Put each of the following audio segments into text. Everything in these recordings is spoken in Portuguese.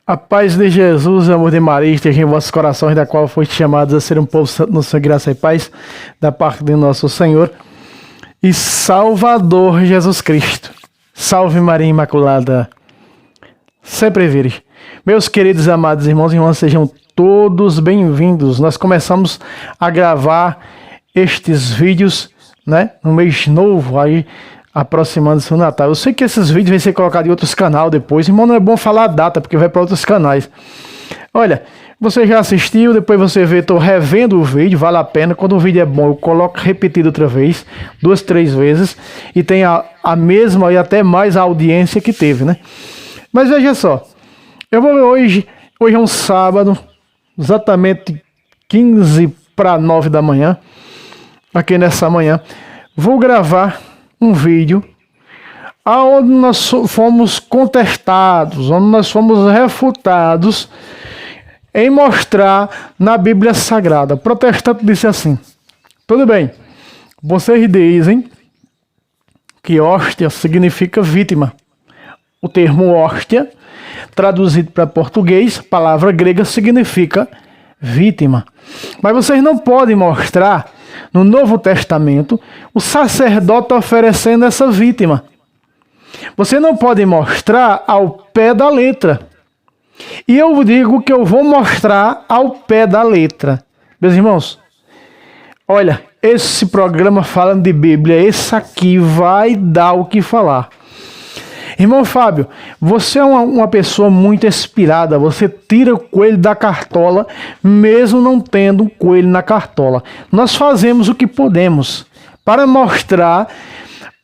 A paz de Jesus, o amor de Maria, esteja em vossos corações, da qual foste chamados a ser um povo santo no Senhor, graça e paz, da parte de nosso Senhor e Salvador Jesus Cristo. Salve Maria Imaculada, sempre virgem. Meus queridos amados irmãos e irmãs, sejam todos bem-vindos. Nós começamos a gravar estes vídeos, no mês novo, aí aproximando-se do Natal. Eu sei que esses vídeos vão ser colocados em outros canais depois, irmão, não é bom falar a data, porque vai para outros canais. Olha, você já assistiu, depois você vê, estou revendo o vídeo, vale a pena. Quando o vídeo é bom, eu coloco repetido outra vez, 2, 3 vezes, e tem a mesma e até mais audiência que teve, né? Mas veja só, eu vou hoje é um sábado, exatamente 15 para 9 da manhã, aqui nessa manhã, vou gravar um vídeo onde nós fomos contestados, onde nós fomos refutados em mostrar na Bíblia Sagrada. O protestante disse assim: tudo bem, vocês dizem que hóstia significa vítima. O termo hóstia, traduzido para português, palavra grega, significa vítima. Mas vocês não podem mostrar no Novo Testamento o sacerdote oferecendo essa vítima. Você não pode mostrar ao pé da letra. E eu digo que eu vou mostrar ao pé da letra. Meus irmãos, olha, esse programa falando de Bíblia, esse aqui vai dar o que falar. Irmão Fábio, você é uma pessoa muito inspirada, você tira o coelho da cartola, mesmo não tendo um coelho na cartola. Nós fazemos o que podemos para mostrar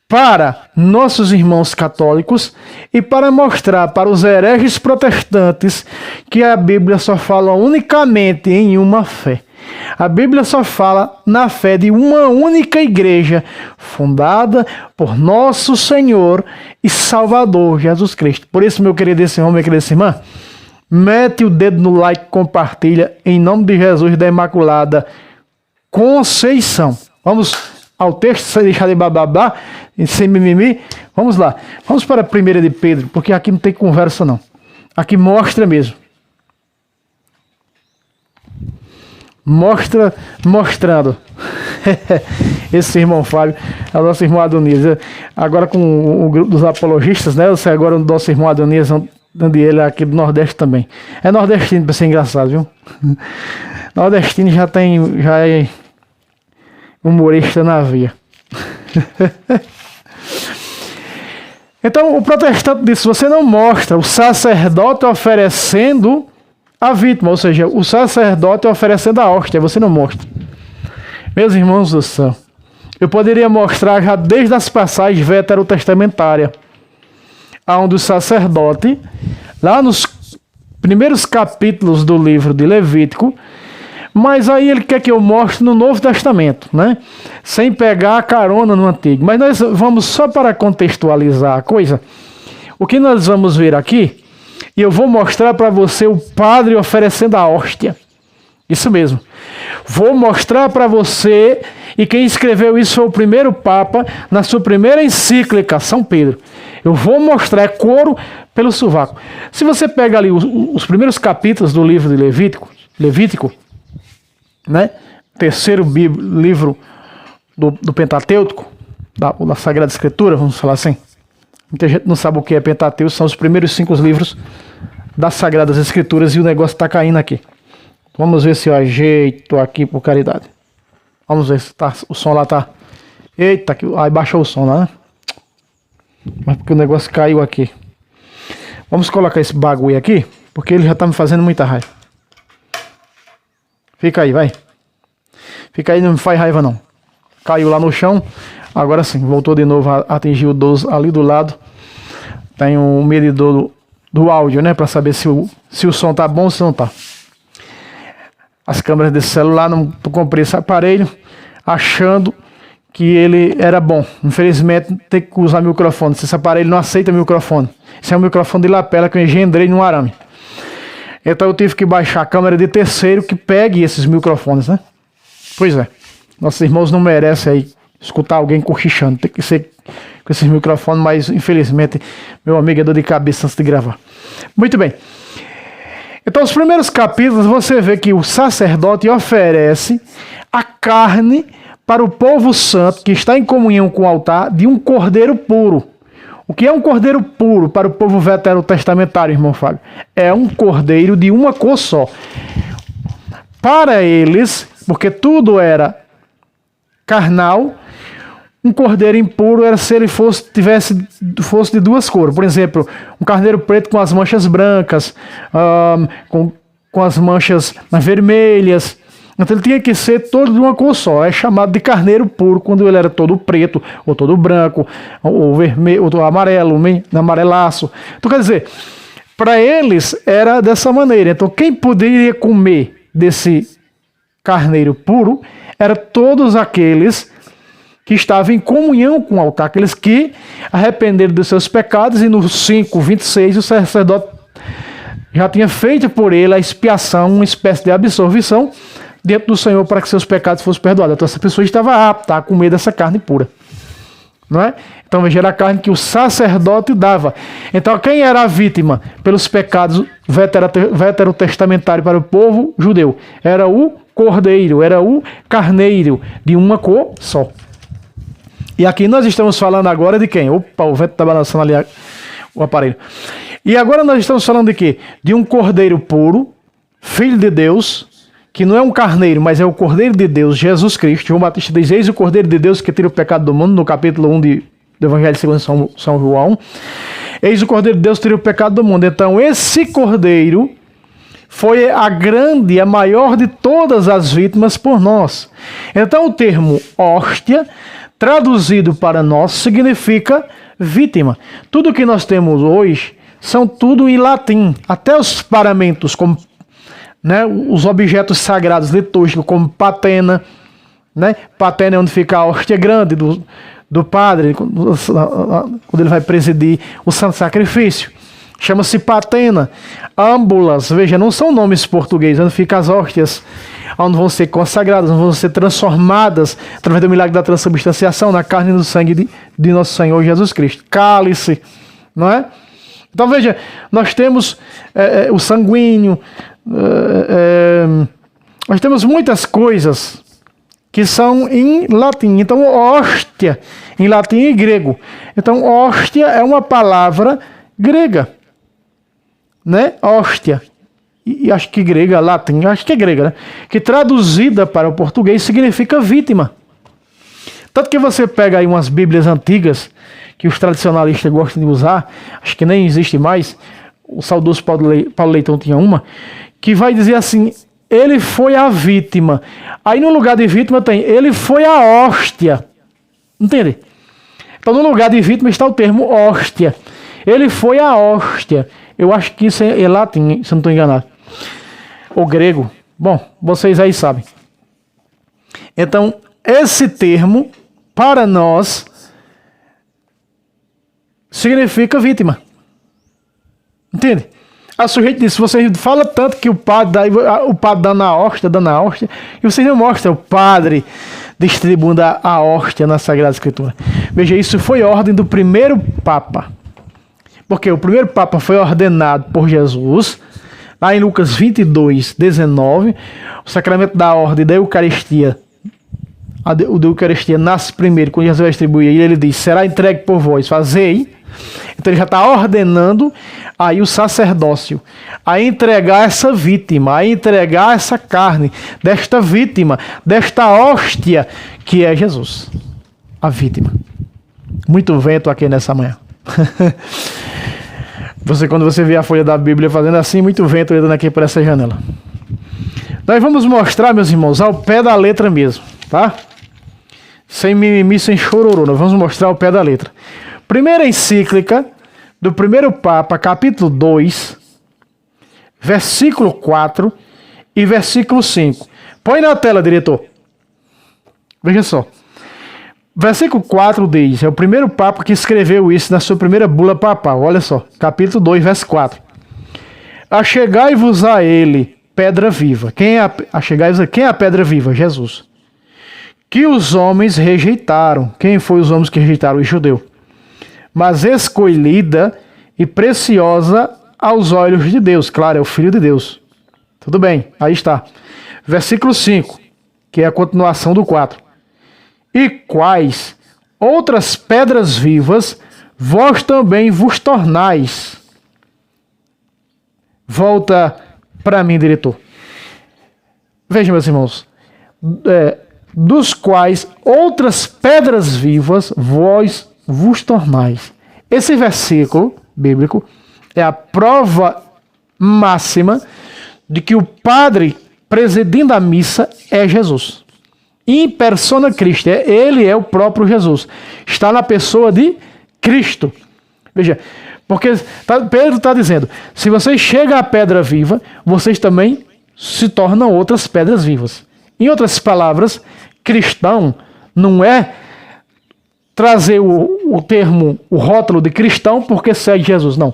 para nossos irmãos católicos e para mostrar para os hereges protestantes que a Bíblia só fala unicamente em uma fé. A Bíblia só fala na fé de uma única igreja, fundada por nosso Senhor e Salvador Jesus Cristo. Por isso, meu querido irmão, minha querida irmã, mete o dedo no like, compartilha, em nome de Jesus da Imaculada Conceição. Vamos ao texto, sem deixar de bababá, sem mimimi. Vamos lá. Vamos para a 1 de Pedro, porque aqui não tem conversa não. Aqui mostra mesmo. Mostrando. Esse irmão Fábio é o nosso irmão Adonias. Agora com o grupo dos apologistas, né? Você agora o nosso irmão Adonias, onde ele é aqui do Nordeste também. É nordestino para ser engraçado, viu? Nordestino já é humorista na veia. Então o protestante disse: você não mostra o sacerdote oferecendo a vítima, ou seja, o sacerdote oferecendo a hóstia, você não mostra. Meus irmãos do céu, eu poderia mostrar já desde as passagens veterotestamentárias, onde o sacerdote, lá nos primeiros capítulos do livro de Levítico, mas aí ele quer que eu mostre no Novo Testamento, né? Sem pegar a carona no Antigo. Mas nós vamos só para contextualizar a coisa. O que nós vamos ver aqui, e eu vou mostrar para você o padre oferecendo a hóstia. Isso mesmo. Vou mostrar para você, e quem escreveu isso foi o primeiro Papa, na sua primeira encíclica, São Pedro. Eu vou mostrar, é couro pelo sovaco. Se você pega ali os primeiros capítulos do livro de Levítico, né? Terceiro livro do Pentateuco, da Sagrada Escritura, vamos falar assim. Muita gente não sabe o que é Pentateuco, são os primeiros 5 livros das Sagradas Escrituras e o negócio está caindo aqui. Vamos ver se eu ajeito aqui por caridade. Vamos ver se o som lá tá. Eita, aí baixou o som lá, né? Mas porque o negócio caiu aqui. Vamos colocar esse bagulho aqui, porque ele já tá me fazendo muita raiva. Fica aí, vai. Fica aí, não me faz raiva não. Caiu lá no chão. Agora sim, voltou de novo a atingir o 12 ali do lado. Tem um medidor do áudio, né? Para saber se o som tá bom ou se não tá. As câmeras desse celular, não comprei esse aparelho achando que ele era bom. Infelizmente, tem que usar microfone. Esse aparelho não aceita microfone. Esse é um microfone de lapela que eu engendrei num arame. Então eu tive que baixar a câmera de terceiro que pegue esses microfones, né? Pois é. Nossos irmãos não merecem aí escutar alguém cochichando. Tem que ser com esses microfones, mas infelizmente meu amigo é dor de cabeça antes de gravar. Muito bem. Então, os primeiros capítulos, você vê que o sacerdote oferece a carne para o povo santo, que está em comunhão com o altar, de um cordeiro puro. O que é um cordeiro puro para o povo veterotestamentário, irmão Fábio? É um cordeiro de uma cor só. Para eles, porque tudo era carnal, um cordeiro impuro era se ele fosse de duas cores. Por exemplo, um carneiro preto com as manchas brancas, com as manchas vermelhas. Então ele tinha que ser todo de uma cor só. É chamado de carneiro puro quando ele era todo preto, ou todo branco, ou vermelho, ou amarelo, amarelaço. Então quer dizer, para eles era dessa maneira. Então quem poderia comer desse carneiro puro eram todos aqueles que estavam em comunhão com o altar, aqueles que arrependeram dos seus pecados, e no 5:26 o sacerdote já tinha feito por ele a expiação, uma espécie de absolvição dentro do Senhor para que seus pecados fossem perdoados. Então essa pessoa estava apta a comer dessa carne pura. Não é? Então veja, era a carne que o sacerdote dava. Então quem era a vítima pelos pecados veterotestamentários para o povo judeu? Era o cordeiro, era o carneiro de uma cor só. E aqui nós estamos falando agora de quem? Opa, o vento está balançando ali o aparelho. E agora nós estamos falando de quê? De um cordeiro puro, filho de Deus, que não é um carneiro, mas é o cordeiro de Deus, Jesus Cristo. João Batista diz: eis o cordeiro de Deus que tira o pecado do mundo, no capítulo 1 do Evangelho segundo São João. Eis o cordeiro de Deus que tira o pecado do mundo. Então esse cordeiro foi a maior de todas as vítimas por nós. Então o termo hóstia, traduzido para nós, significa vítima. Tudo que nós temos hoje são tudo em latim. Até os paramentos, como os objetos sagrados litúrgicos, como patena. Patena é onde fica a hóstia grande do padre, quando ele vai presidir o santo sacrifício. Chama-se patena. Âmbulas, veja, não são nomes portugueses, onde ficam as hóstias, onde vão ser consagradas, onde vão ser transformadas através do milagre da transubstanciação na carne e no sangue de nosso Senhor Jesus Cristo. Cálice, não é? Então veja, nós temos o sanguíneo, nós temos muitas coisas que são em latim. Então hóstia, em latim e grego. Então hóstia é uma palavra grega. Hóstia, e acho que grega, latim, acho que é grega, né? Que traduzida para o português significa vítima. Tanto que você pega aí umas bíblias antigas, que os tradicionalistas gostam de usar, acho que nem existe mais, o saudoso Paulo Leitão tinha uma, que vai dizer assim: ele foi a vítima. Aí no lugar de vítima tem: ele foi a hóstia. Entende? Então no lugar de vítima está o termo hóstia. Ele foi a hóstia. Eu acho que isso é latim, se eu não estou enganado. Ou grego. Bom, vocês aí sabem. Então, esse termo, para nós, significa vítima. Entende? A sujeito disse: você fala tanto que o padre dando a hóstia, e vocês não mostram o padre distribuindo a hóstia na Sagrada Escritura. Veja, isso foi ordem do primeiro Papa. Porque o primeiro Papa foi ordenado por Jesus, lá em Lucas 22:19, o sacramento da ordem da Eucaristia. O da Eucaristia nasce primeiro, quando Jesus vai distribuir, e ele diz: será entregue por vós, fazei. Então ele já está ordenando aí o sacerdócio a entregar essa vítima, a entregar essa carne desta vítima, desta hóstia que é Jesus, a vítima. Muito vento aqui nessa manhã. Quando você vê a folha da Bíblia fazendo assim, muito vento entrando aqui por essa janela. Nós vamos mostrar, meus irmãos, ao pé da letra mesmo, tá? Sem mimimi, sem chororô. Nós vamos mostrar ao pé da letra. Primeira encíclica do primeiro Papa, capítulo 2, versículo 4 e versículo 5. Põe na tela, diretor. Veja só. Versículo 4 diz: é o primeiro Papa que escreveu isso na sua primeira bula papal. Olha só, capítulo 2, verso 4. Achegai-vos a ele, pedra viva. Quem é a pedra viva? Jesus. Que os homens rejeitaram. Quem foi os homens que rejeitaram? O judeu. Mas escolhida e preciosa aos olhos de Deus. Claro, é o Filho de Deus. Tudo bem, aí está. Versículo 5, que é a continuação do 4. E quais outras pedras vivas vós também vos tornais? Volta para mim, diretor. Veja, meus irmãos. Dos quais outras pedras vivas vós vos tornais. Esse versículo bíblico é a prova máxima de que o Padre presidindo a missa é Jesus. In persona Christi, ele é o próprio Jesus. Está na pessoa de Cristo. Veja, porque Pedro está dizendo, se vocês chegam à pedra viva, vocês também se tornam outras pedras vivas. Em outras palavras, cristão não é trazer o termo, o rótulo de cristão porque segue Jesus, não.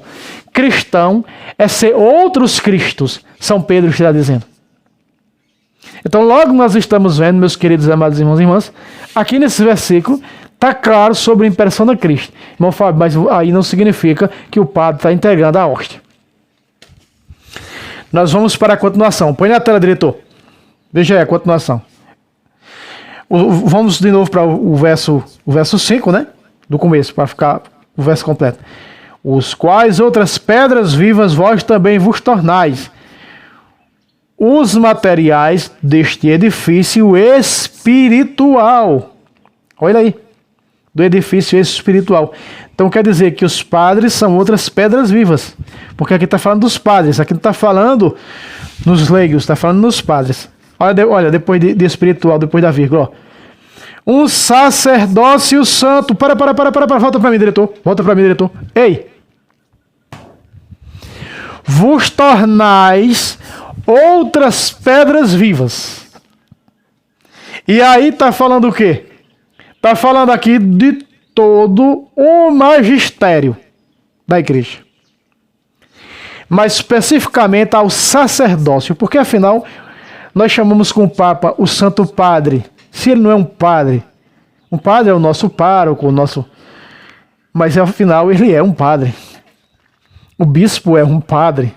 Cristão é ser outros cristos, São Pedro está dizendo. Então logo nós estamos vendo, meus queridos amados irmãos e irmãs, aqui nesse versículo está claro sobre a persona Cristo. Irmão Fábio, mas aí não significa que o padre está integrando a hóstia. Nós vamos para a continuação. Põe na tela, diretor. Veja aí a continuação. Vamos de novo para o verso 5, né? Do começo, para ficar o verso completo. Os quais outras pedras vivas vós também vos tornais, os materiais deste edifício espiritual. Olha aí, do edifício espiritual. Então quer dizer que os padres são outras pedras vivas. Porque aqui está falando dos padres, aqui não está falando nos leigos, está falando nos padres. Olha, depois de espiritual, depois da vírgula, ó. Um sacerdócio santo. Para. Volta para mim, diretor. Ei. Vos tornais outras pedras vivas. E aí está falando o quê? Está falando aqui de todo o magistério da igreja. Mas especificamente ao sacerdócio. Porque afinal, nós chamamos com o Papa o Santo Padre. Se ele não é um padre é o nosso pároco, mas afinal ele é um padre. O bispo é um padre.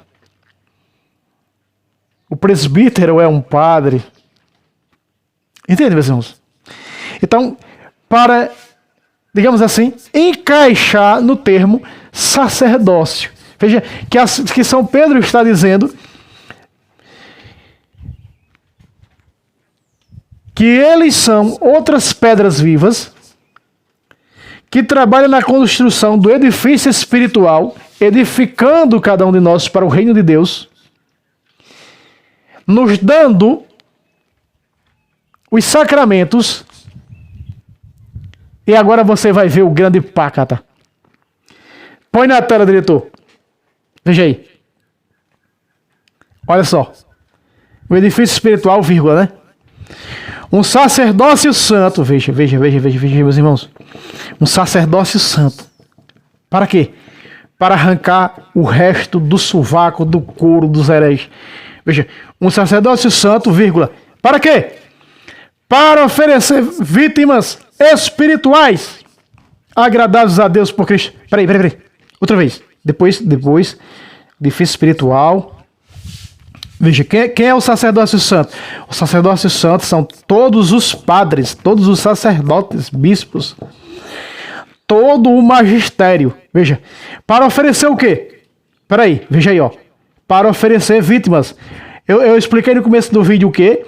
O presbítero é um padre. Entende, meus irmãos? Então, para, digamos assim, encaixar no termo sacerdócio. Veja que São Pedro está dizendo que eles são outras pedras vivas que trabalham na construção do edifício espiritual, edificando cada um de nós para o reino de Deus, nos dando os sacramentos. E agora você vai ver o grande pácata. Põe na tela, diretor. Veja aí. Olha só. O edifício espiritual, vírgula, né? Um sacerdócio santo. Veja, meus irmãos. Um sacerdócio santo. Para quê? Para arrancar o resto do sovaco, do couro dos hereges. Veja, um sacerdócio santo, vírgula. Para quê? Para oferecer vítimas espirituais agradáveis a Deus por Cristo. Peraí. Outra vez. Depois, edifício espiritual. Veja, quem é o sacerdócio santo? O sacerdócio santo são todos os padres, todos os sacerdotes, bispos, todo o magistério. Veja, para oferecer o quê? Peraí, veja aí, ó. Para oferecer vítimas. Eu expliquei no começo do vídeo o quê?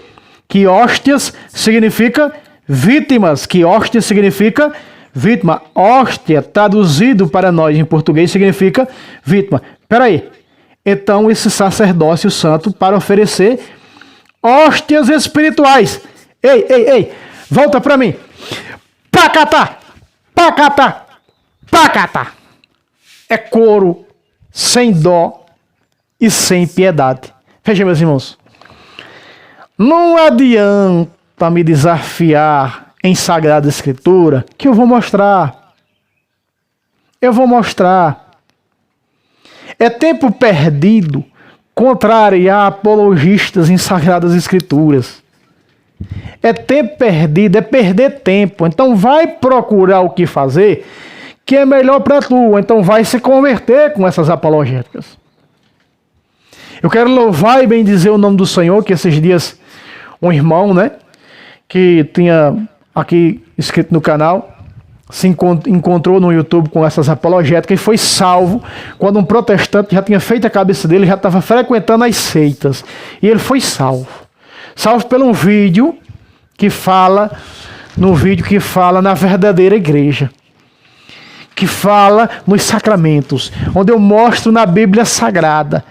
Que hóstias significa vítimas. Que hóstia significa vítima. Hóstia, traduzido para nós em português, significa vítima. Peraí. Então, esse sacerdócio santo para oferecer hóstias espirituais. Ei, volta para mim. Pacatá. É couro sem dó e sem piedade. Veja, meus irmãos. Não adianta me desafiar em Sagrada Escritura, que eu vou mostrar. É tempo perdido contrariar apologistas em Sagradas Escrituras. É tempo perdido, é perder tempo. Então vai procurar o que fazer, que é melhor para tu. Então vai se converter com essas apologéticas. Eu quero louvar e bendizer o nome do Senhor, que esses dias um irmão, né, que tinha aqui escrito no canal, se encontrou no YouTube com essas apologéticas e foi salvo quando um protestante já tinha feito a cabeça dele, já estava frequentando as seitas. E ele foi salvo. Salvo por um vídeo que fala, na verdadeira igreja. Que fala nos sacramentos, onde eu mostro na Bíblia Sagrada.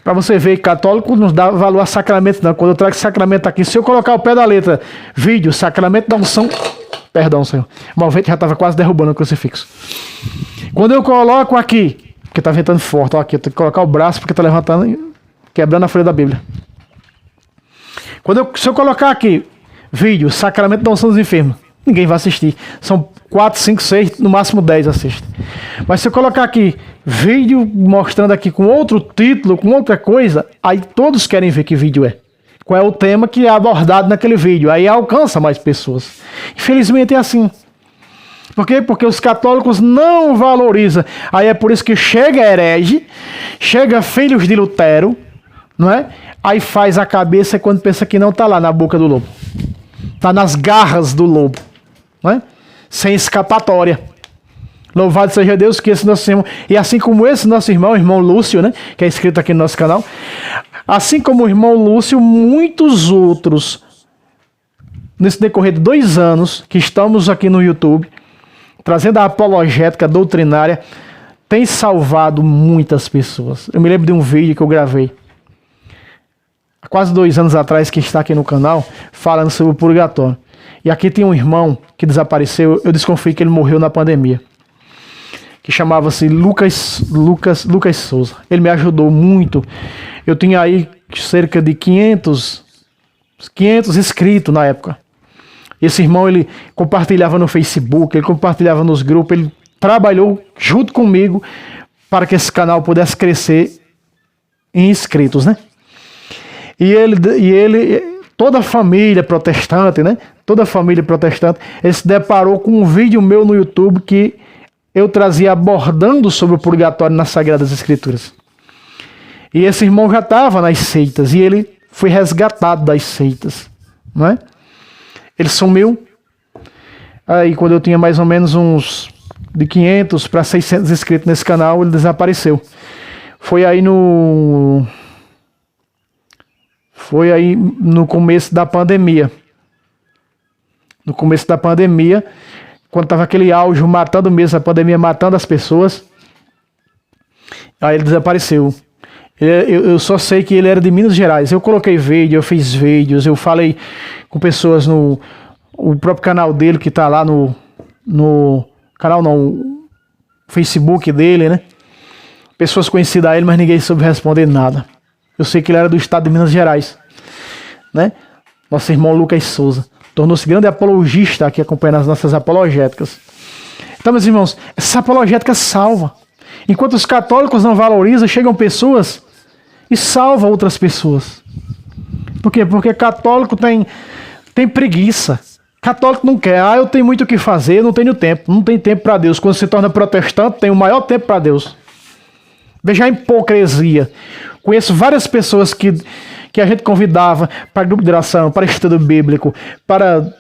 Para você ver que católico não dá valor a sacramento, não. Quando eu trago sacramento aqui, se eu colocar o pé da letra, vídeo, sacramento da unção. Perdão, Senhor. O vento já estava quase derrubando o crucifixo. Quando eu coloco aqui, porque está ventando forte, ó, aqui, eu tenho que colocar o braço porque está levantando, quebrando a folha da Bíblia. Se eu colocar aqui, vídeo, sacramento da unção dos enfermos, ninguém vai assistir. São 4, 5, 6, no máximo 10 assistem. Mas se eu colocar aqui, vídeo mostrando aqui com outro título, com outra coisa, aí todos querem ver que vídeo é. Qual é o tema que é abordado naquele vídeo. Aí alcança mais pessoas. Infelizmente é assim. Por quê? Porque os católicos não valorizam. Aí é por isso que chega herege, chega filhos de Lutero, não é? Aí faz a cabeça quando pensa que não está lá na boca do lobo. Está nas garras do lobo. Não é? Sem escapatória. Louvado seja Deus que esse nosso irmão, e assim como esse nosso irmão, o irmão Lúcio, né, que é inscrito aqui no nosso canal, assim como o irmão Lúcio, muitos outros, nesse decorrer de 2 anos que estamos aqui no YouTube, trazendo a apologética doutrinária, tem salvado muitas pessoas. Eu me lembro de um vídeo que eu gravei há quase 2 anos atrás, que está aqui no canal, falando sobre o purgatório. E aqui tem um irmão que desapareceu, eu desconfio que ele morreu na pandemia, que chamava-se Lucas Souza. Ele me ajudou muito. Eu tinha aí cerca de 500 inscritos na época. Esse irmão, ele compartilhava no Facebook, ele compartilhava nos grupos, ele trabalhou junto comigo para que esse canal pudesse crescer em inscritos, né? E ele toda a família protestante, né? Toda a família protestante, ele se deparou com um vídeo meu no YouTube que eu trazia abordando sobre o purgatório nas Sagradas Escrituras. E esse irmão já estava nas seitas, e ele foi resgatado das seitas, não é? Ele sumiu. Aí quando eu tinha mais ou menos uns de 500 para 600 inscritos nesse canal, ele desapareceu. Foi aí no começo da pandemia. No começo da pandemia, quando estava aquele auge matando mesmo, a pandemia matando as pessoas, aí ele desapareceu. Eu só sei que ele era de Minas Gerais. Eu coloquei vídeo, eu fiz vídeos, eu falei com pessoas no o próprio canal dele, que está lá no canal não, Facebook dele, né? Pessoas conhecidas a ele, mas ninguém soube responder nada. Eu sei que ele era do estado de Minas Gerais, né? Nosso irmão Lucas Souza tornou-se grande apologista aqui, acompanhando as nossas apologéticas. Então, meus irmãos, essa apologética salva. Enquanto os católicos não valorizam, chegam pessoas e salvam outras pessoas. Por quê? Porque católico tem preguiça. Católico não quer. Eu tenho muito o que fazer, não tenho tempo. Não tem tempo para Deus. Quando se torna protestante, tem o maior tempo para Deus. Veja a hipocrisia. Conheço várias pessoas que a gente convidava para grupo de oração, para estudo bíblico, para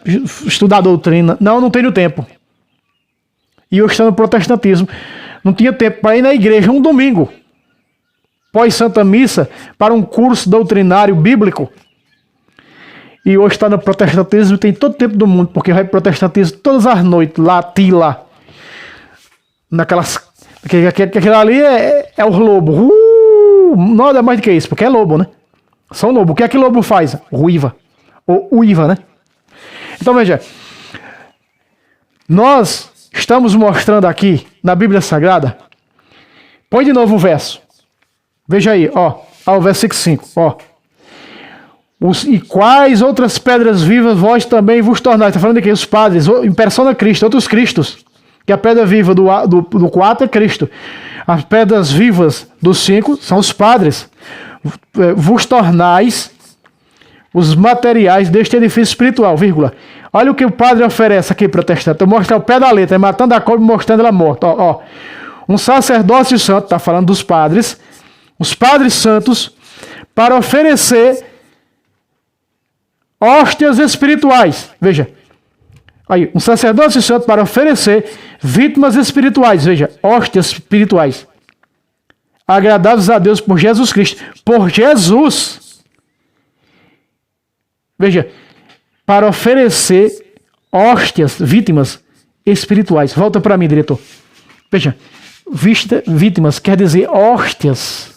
estudar doutrina. Não tenho tempo. E eu estou no protestantismo. Não tinha tempo para ir na igreja um domingo, pós-Santa Missa, para um curso doutrinário bíblico. E hoje está no protestantismo, tem todo o tempo do mundo, porque vai pro protestantismo todas as noites, lá, naquelas... Aquilo ali é o lobo. Nada mais do que isso, porque é lobo, né? São lobo. O que é que lobo faz? Ruiva. Ou uiva, né? Então veja, nós estamos mostrando aqui na Bíblia Sagrada. Põe de novo o verso. Veja aí, ó o versículo 5, ó. E quais outras pedras vivas vós também vos tornais? Está falando aqui os padres, em persona Cristo, outros Cristos. Que a pedra viva do 4 é Cristo. As pedras vivas do 5 são os padres. Vos tornais os materiais deste edifício espiritual, vírgula. Olha o que o padre oferece aqui, protestante. Eu mostro o pé da letra, matando a cobra e mostrando ela morta. Um sacerdócio santo, está falando dos padres. Os padres santos para oferecer hóstias espirituais. Veja, aí, um sacerdócio santo para oferecer vítimas espirituais. Veja, hóstias espirituais, agradáveis a Deus por Jesus Cristo. Por Jesus. Veja, para oferecer hóstias, vítimas espirituais. Volta para mim, diretor. Veja, vítimas quer dizer hóstias.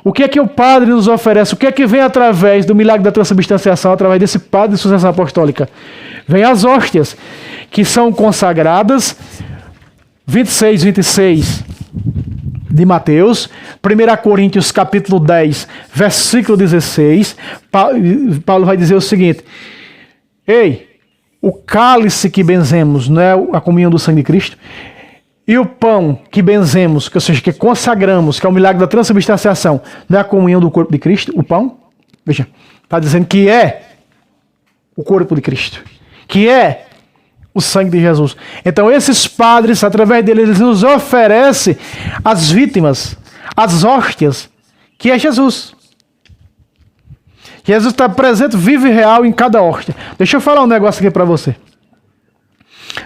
O que é que o padre nos oferece? O que é que vem através do milagre da transubstanciação, através desse padre de sucessão apostólica? Vem as hóstias, que são consagradas, 26, 26 de Mateus, 1 Coríntios capítulo 10, versículo 16, Paulo vai dizer o seguinte: ei, o cálice que benzemos não é a comunhão do sangue de Cristo? E o pão que benzemos, que, ou seja, que consagramos, que é o milagre da transubstanciação, não é a comunhão do corpo de Cristo? O pão? Veja, está dizendo que é o corpo de Cristo, que é o sangue de Jesus. Então esses padres, através deles, eles nos oferecem as vítimas, as hóstias, que é Jesus. Jesus está presente, vivo e real em cada hóstia. Deixa eu falar um negócio aqui para você.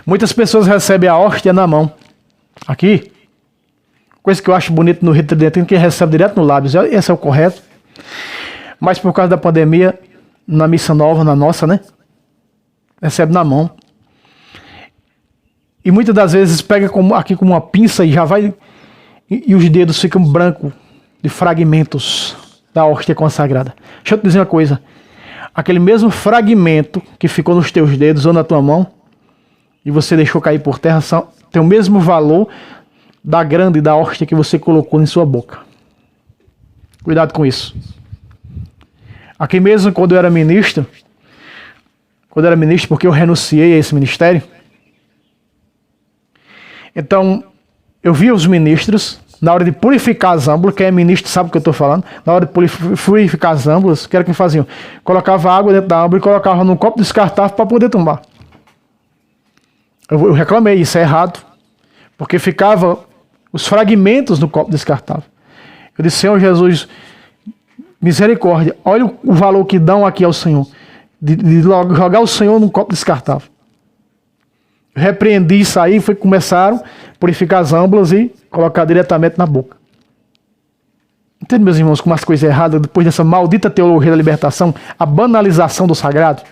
Muitas pessoas recebem a hóstia na mão. Aqui, coisa que eu acho bonito no rito tridentino, que recebe direto no lábio. Esse é o correto. Mas por causa da pandemia, na missa nova, na nossa, né? Recebe na mão. E muitas das vezes pega aqui com uma pinça e já vai... E os dedos ficam brancos de fragmentos da hóstia consagrada. Deixa eu te dizer uma coisa. Aquele mesmo fragmento que ficou nos teus dedos ou na tua mão, e você deixou cair por terra, tem o mesmo valor da grande da hóstia que você colocou em sua boca. Cuidado com isso. Aqui mesmo, quando eu era ministro, porque eu renunciei a esse ministério, então eu via os ministros, na hora de purificar as âmbulas, quem é ministro sabe o que eu estou falando, na hora de purificar as âmbulas, o que era que faziam? Colocava água dentro da âmbula e colocava num copo descartável para poder tomar. Eu reclamei, isso é errado, porque ficava os fragmentos no copo descartável. Eu disse: Senhor Jesus, misericórdia, olha o valor que dão aqui ao Senhor, de jogar o Senhor num copo descartável. Eu repreendi isso aí, começaram a purificar as âmbulas e colocar diretamente na boca. Entende, meus irmãos, como as coisas erradas, depois dessa maldita teologia da libertação, a banalização do sagrado?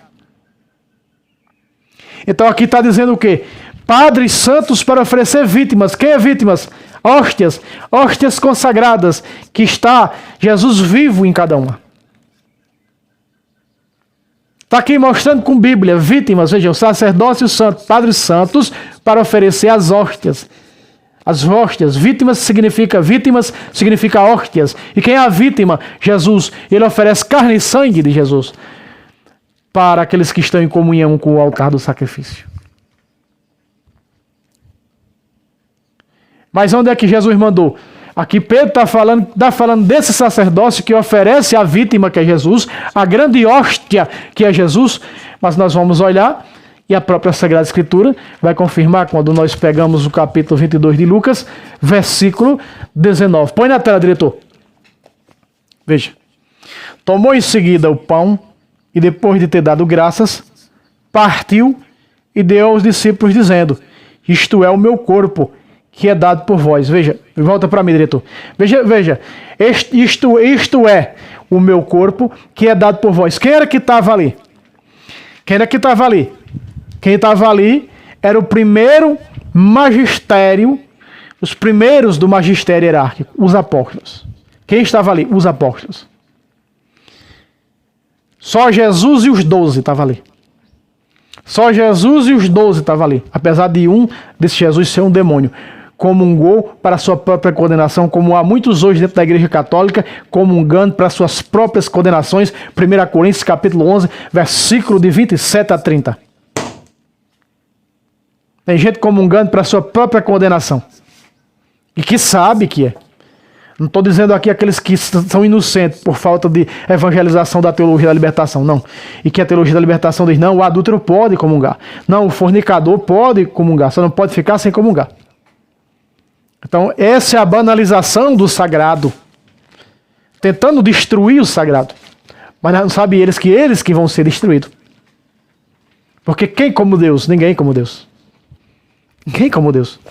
Então aqui está dizendo o quê? Padres santos para oferecer vítimas. Quem é vítimas? Hóstias. Hóstias consagradas, que está Jesus vivo em cada uma. Está aqui mostrando com Bíblia, vítimas, veja, o sacerdócio santo, padres santos, para oferecer as hóstias. As hóstias. Vítimas significa hóstias. E quem é a vítima? Jesus. Ele oferece carne e sangue de Jesus para aqueles que estão em comunhão com o altar do sacrifício. Mas onde é que Jesus mandou? Aqui Pedro está falando desse sacerdócio que oferece a vítima, que é Jesus, a grande hóstia, que é Jesus. Mas nós vamos olhar, e a própria Sagrada Escritura vai confirmar quando nós pegamos o capítulo 22 de Lucas, versículo 19. Põe na tela, diretor. Veja. Tomou em seguida o pão, e depois de ter dado graças, partiu e deu aos discípulos, dizendo: isto é o meu corpo, que é dado por vós. Veja, volta para mim, diretor. Veja, isto é o meu corpo, que é dado por vós. Quem era que estava ali? Quem estava ali era o primeiro magistério, os primeiros do magistério hierárquico, os apóstolos. Quem estava ali? Os apóstolos. Só Jesus e os 12 estavam ali. Só Jesus e os 12 estavam ali. Apesar de um desse Jesus ser um demônio. Comungou para sua própria condenação, como há muitos hoje dentro da Igreja Católica, comungando para suas próprias condenações. 1 Coríntios capítulo 11, versículo de 27 a 30. Tem gente comungando para sua própria condenação. E que sabe que é. Não estou dizendo aqui aqueles que são inocentes por falta de evangelização da teologia da libertação, não. E que a teologia da libertação diz: não, o adúltero pode comungar. Não, o fornicador pode comungar, só não pode ficar sem comungar. Então, essa é a banalização do sagrado. tentando destruir o sagrado. Mas não sabem eles que vão ser destruídos. Porque quem como Deus? Ninguém como Deus. Ninguém como Deus.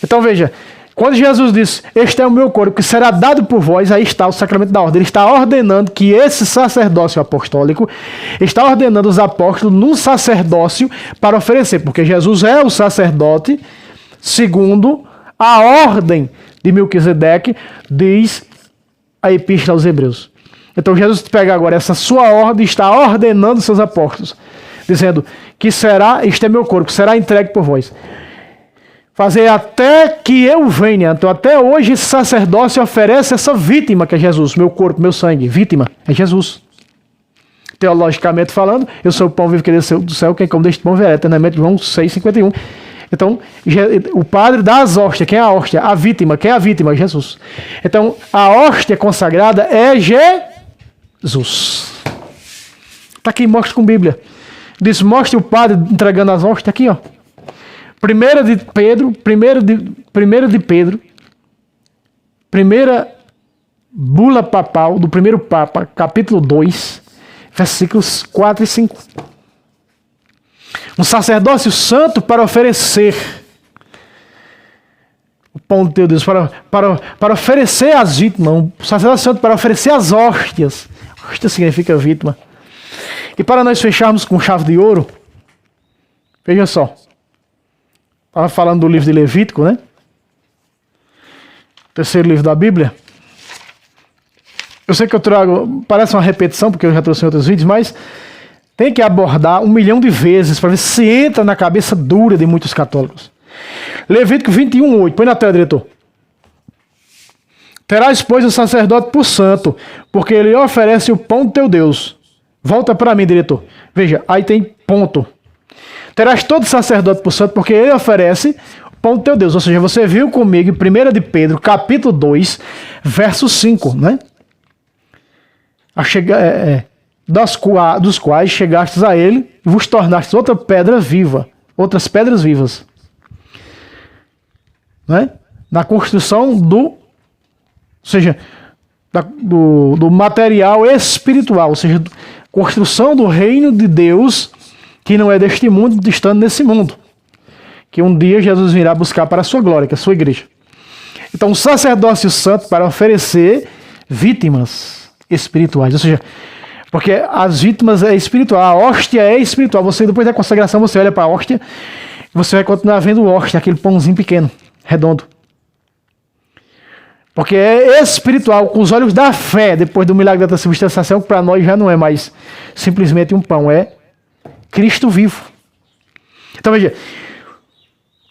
Então veja, quando Jesus diz, este é o meu corpo que será dado por vós, aí está o sacramento da ordem. Ele está ordenando que esse sacerdócio apostólico, está ordenando os apóstolos num sacerdócio para oferecer, porque Jesus é o sacerdote segundo a ordem de Melquisedeque, diz a Epístola aos Hebreus. Então Jesus pega agora essa sua ordem e está ordenando seus apóstolos, dizendo que será, este é meu corpo, será entregue por vós. Fazer até que eu venha. Então até hoje esse sacerdócio oferece essa vítima que é Jesus, meu corpo, meu sangue, vítima, é Jesus. Teologicamente falando, eu sou o pão vivo que desceu do céu, quem come deste pão verá eternamente, João 6,51. Então, o padre dá as hóstias. Quem é a hóstia? A vítima. Quem é a vítima? Jesus. Então, a hóstia consagrada é Jesus. Está aqui, mostra com Bíblia. Diz, mostre o padre entregando as hóstias. Aqui, ó. 1 de Pedro, primeira bula papal do primeiro Papa, capítulo 2, versículos 4 e 5. Um sacerdócio santo para oferecer o pão de teu Deus, para oferecer as vítimas. Um sacerdócio santo para oferecer as hóstias. Hóstia significa vítima. E para nós fecharmos com chave de ouro, veja só. Estava falando do livro de Levítico, né? Terceiro livro da Bíblia. Eu sei que eu trago, parece uma repetição, porque eu já trouxe em outros vídeos, mas tem que abordar 1 milhão de vezes para ver se entra na cabeça dura de muitos católicos. Levítico 21:8. Põe na tela, diretor. Terás, pois, o sacerdote por santo, porque ele oferece o pão do teu Deus. Volta para mim, diretor. Veja, aí tem ponto. Terás todo sacerdote por santo, porque ele oferece o pão do teu Deus. Ou seja, você viu comigo em 1 de Pedro, capítulo 2, verso 5, né? Dos quais chegastes a ele e vos tornastes outra pedra viva, outras pedras vivas. Né? Na construção do material espiritual, ou seja, construção do reino de Deus, que não é deste mundo, estando nesse mundo. Que um dia Jesus virá buscar para a sua glória, que é a sua igreja. Então, o sacerdócio santo para oferecer vítimas espirituais, ou seja, porque as vítimas é espiritual, a hóstia é espiritual. Você, depois da consagração, você olha para a hóstia, você vai continuar vendo hóstia, aquele pãozinho pequeno, redondo. Porque é espiritual, com os olhos da fé, depois do milagre da transubstanciação, que para nós já não é mais simplesmente um pão, é Cristo vivo. Então veja,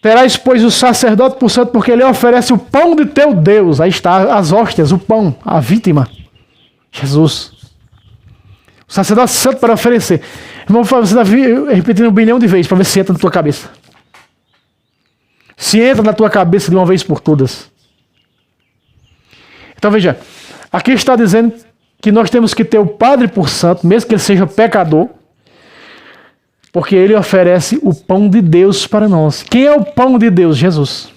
terás, pois, o sacerdote por santo, porque ele oferece o pão de teu Deus. Aí está as hóstias, o pão, a vítima, Jesus. O sacerdote santo para oferecer. Vamos fazer repetindo 1 bilhão de vezes para ver se entra na tua cabeça. Se entra na tua cabeça de uma vez por todas. Então veja, aqui está dizendo que nós temos que ter o padre por santo, mesmo que ele seja pecador, porque ele oferece o pão de Deus para nós. Quem é o pão de Deus? Jesus.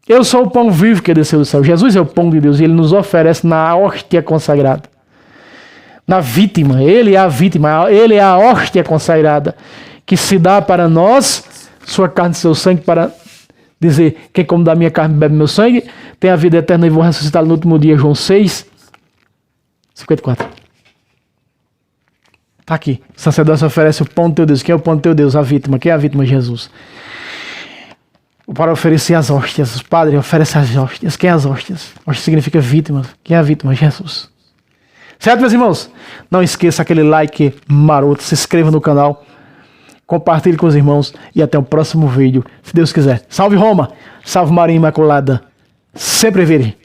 Eu sou o pão vivo que desceu do céu. Jesus é o pão de Deus e ele nos oferece na hóstia consagrada. Na vítima, ele é a vítima, ele é a hóstia consagrada, que se dá para nós, sua carne e seu sangue, para dizer, quem come da minha carne bebe meu sangue, tem a vida eterna e vou ressuscitar no último dia, João 6, 54. Está aqui, o sacerdócio oferece o pão do teu Deus. Quem é o pão do teu Deus? A vítima. Quem é a vítima? Jesus. Para oferecer as hóstias, os padres oferecem as hóstias. Quem é as hóstias? Hóstia significa vítima. Quem é a vítima? Jesus. Certo, meus irmãos? Não esqueça aquele like maroto, se inscreva no canal, compartilhe com os irmãos e até o próximo vídeo, se Deus quiser. Salve Roma, salve Maria Imaculada, sempre virgem.